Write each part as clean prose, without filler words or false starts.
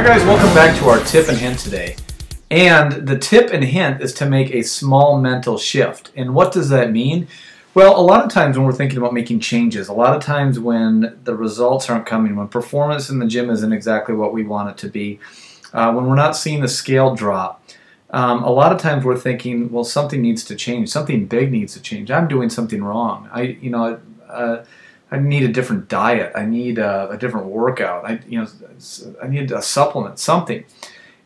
guys, welcome back to our tip and hint today. And the tip and hint is to make a small mental shift. And what does that mean? Well, a lot of times when we're thinking about making changes, a lot of times when the results aren't coming, when performance in the gym isn't exactly what we want it to be, when we're not seeing the scale drop, a lot of times we're thinking, well, something needs to change, something big needs to change. I'm doing something wrong. I need a different diet. I need a different workout. I need a supplement, something.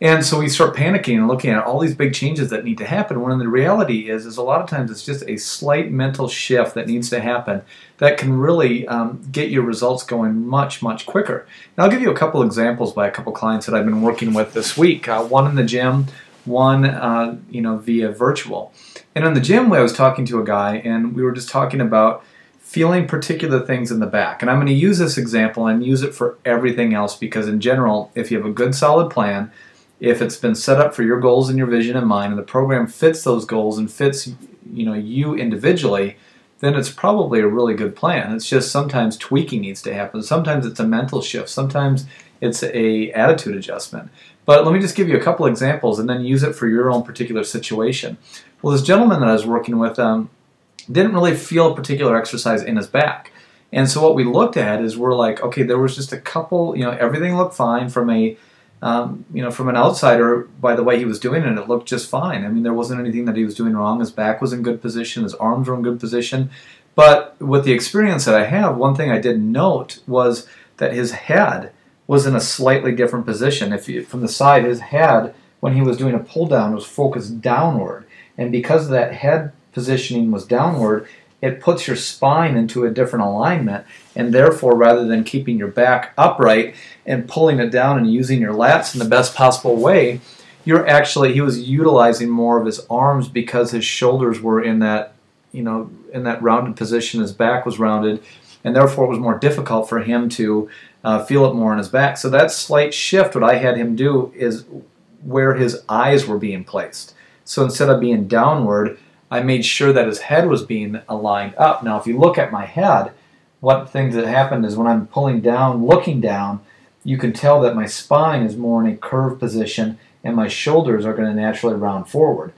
And so we start panicking and looking at all these big changes that need to happen, when the reality is a lot of times it's just a slight mental shift that needs to happen that can really get your results going much, much quicker. And I'll give you a couple examples by a couple clients that I've been working with this week. One in the gym, one via virtual. And in the gym, I was talking to a guy, and we were just talking about feeling particular things in the back. And I'm going to use this example and use it for everything else, because in general, if you have a good solid plan, if it's been set up for your goals and your vision in mind, and the program fits those goals and fits you individually, then it's probably a really good plan. It's just sometimes tweaking needs to happen. Sometimes it's a mental shift. Sometimes it's a attitude adjustment. But let me just give you a couple examples and then use it for your own particular situation. Well, this gentleman that I was working with didn't really feel a particular exercise in his back. And so what we looked at is we're like, okay, there was just a couple, everything looked fine from a from an outsider. By the way he was doing it, it looked just fine. I mean, there wasn't anything that he was doing wrong. His back was in good position, his arms were in good position. But with the experience that I have, one thing I did note was that his head was in a slightly different position. From the side, his head, when he was doing a pull down, was focused downward. And because that head positioning was downward, it puts your spine into a different alignment, and therefore, rather than keeping your back upright and pulling it down and using your lats in the best possible way, he was utilizing more of his arms, because his shoulders were in that rounded position, his back was rounded, and therefore it was more difficult for him to feel it more in his back. So that slight shift, what I had him do is where his eyes were being placed. So instead of being downward, I made sure that his head was being aligned up. Now, if you look at my head, what things that happened is when I'm pulling down, looking down, you can tell that my spine is more in a curved position and my shoulders are going to naturally round forward.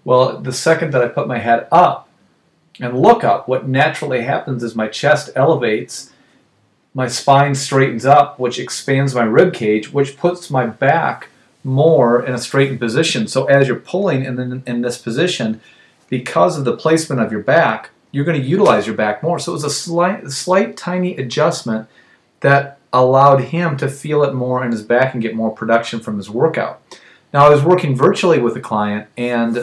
Well, the second that I put my head up and look up, what naturally happens is my chest elevates, my spine straightens up, which expands my rib cage, which puts my back more in a straightened position. So as you're pulling in this position, because of the placement of your back, you're going to utilize your back more. So it was a slight tiny adjustment that allowed him to feel it more in his back and get more production from his workout. Now, I was working virtually with a client, and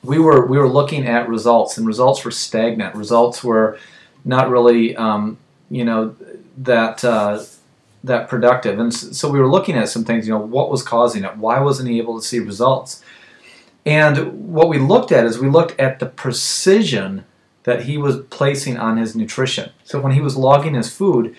we were looking at results, and results were stagnant. Results were not really that productive. And so we were looking at some things, what was causing it? Why wasn't he able to see results? And what we looked at is we looked at the precision that he was placing on his nutrition. So when he was logging his food,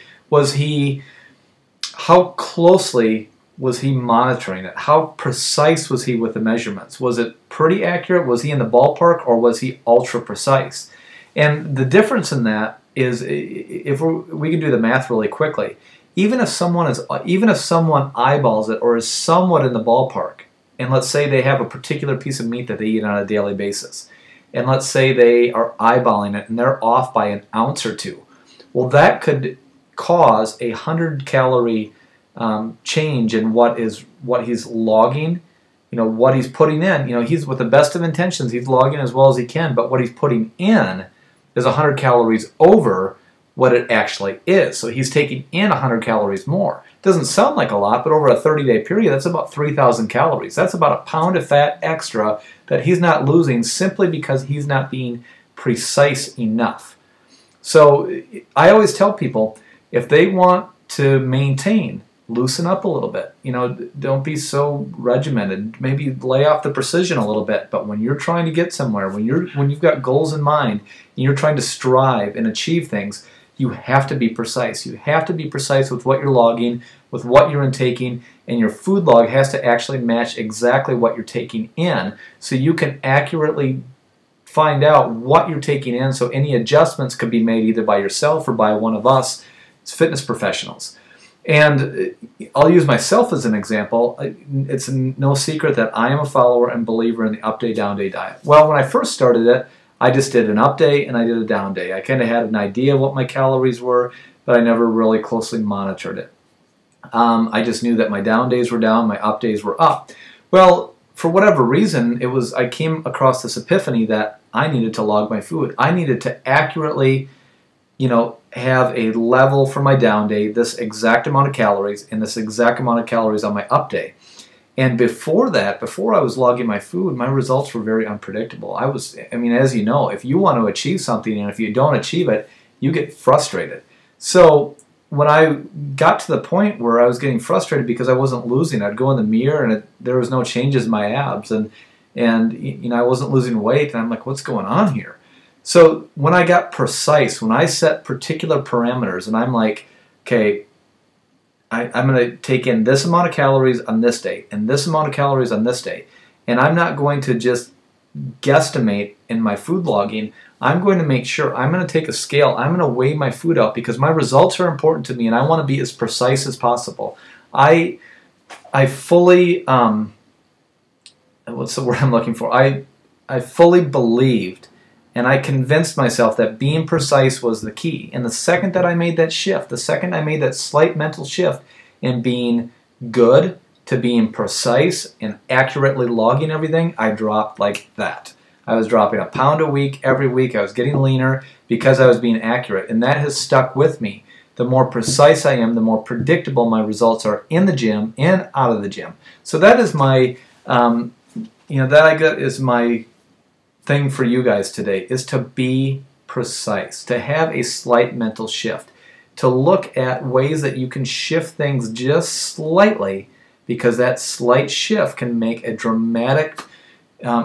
how closely was he monitoring it? How precise was he with the measurements? Was it pretty accurate? Was he in the ballpark, or was he ultra precise? And the difference in that is, if we can do the math really quickly, even if someone eyeballs it or is somewhat in the ballpark, and let's say they have a particular piece of meat that they eat on a daily basis, and let's say they are eyeballing it and they're off by an ounce or two, well, that could cause a 100-calorie change in what he's logging, what he's putting in. He's, with the best of intentions, he's logging as well as he can, but what he's putting in is 100 calories over what it actually is. So he's taking in 100 calories more. Doesn't sound like a lot, but over a 30-day period, that's about 3,000 calories. That's about a pound of fat extra that he's not losing simply because he's not being precise enough. So I always tell people, if they want to maintain, loosen up a little bit. Don't be so regimented. Maybe lay off the precision a little bit. But when you're trying to get somewhere, when you've got goals in mind, and you're trying to strive and achieve things, you have to be precise. You have to be precise with what you're logging, with what you're intaking, and your food log has to actually match exactly what you're taking in, so you can accurately find out what you're taking in, so any adjustments could be made either by yourself or by one of us as fitness professionals. And I'll use myself as an example. It's no secret that I am a follower and believer in the up day, down day diet. Well, when I first started it, I just did an up day and I did a down day. I kind of had an idea of what my calories were, but I never really closely monitored it. I just knew that my down days were down, my up days were up. Well, for whatever reason, I came across this epiphany that I needed to log my food. I needed to accurately, have a level for my down day, this exact amount of calories, and this exact amount of calories on my up day. And before that, before I was logging my food, my results were very unpredictable. As you know, if you want to achieve something and if you don't achieve it, you get frustrated. So when I got to the point where I was getting frustrated because I wasn't losing, I'd go in the mirror and there was no changes in my abs, and I wasn't losing weight, and I'm like, what's going on here? So when I got precise, when I set particular parameters, and I'm like, okay, I'm going to take in this amount of calories on this day, and this amount of calories on this day, and I'm not going to just guesstimate in my food logging. I'm going to make sure, I'm going to take a scale, I'm going to weigh my food out because my results are important to me and I want to be as precise as possible. I fully, what's the word I'm looking for? I fully believed and I convinced myself that being precise was the key. And the second that I made that shift, the second I made that slight mental shift in being good to being precise and accurately logging everything, I dropped like that. I was dropping a pound a week, every week. I was getting leaner because I was being accurate. And that has stuck with me. The more precise I am, the more predictable my results are in the gym and out of the gym. So that is my, is my thing for you guys today, is to be precise, to have a slight mental shift, to look at ways that you can shift things just slightly, because that slight shift can make a dramatic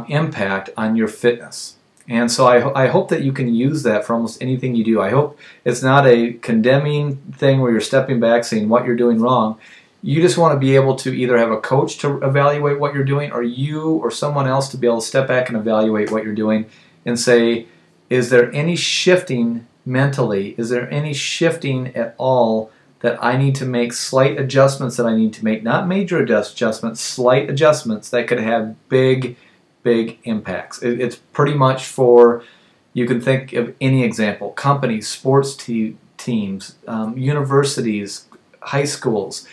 impact on your fitness. And so I hope that you can use that for almost anything you do. I hope it's not a condemning thing where you're stepping back saying what you're doing wrong. You just want to be able to either have a coach to evaluate what you're doing, or you or someone else to be able to step back and evaluate what you're doing and say, is there any shifting mentally? Is there any shifting at all that I need to make, slight adjustments that I need to make? Not major adjustments, slight adjustments that could have big impacts. It's pretty much for, you can think of any example, companies, sports teams, universities, high schools.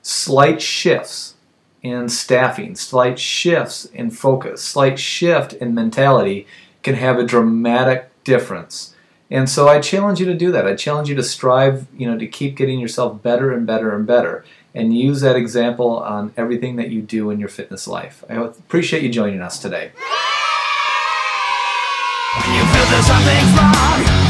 Slight shifts in staffing, slight shifts in focus, slight shift in mentality can have a dramatic difference. And so I challenge you to do that. I challenge you to strive, to keep getting yourself better and better and better, and use that example on everything that you do in your fitness life. I appreciate you joining us today. When you feel that something's wrong,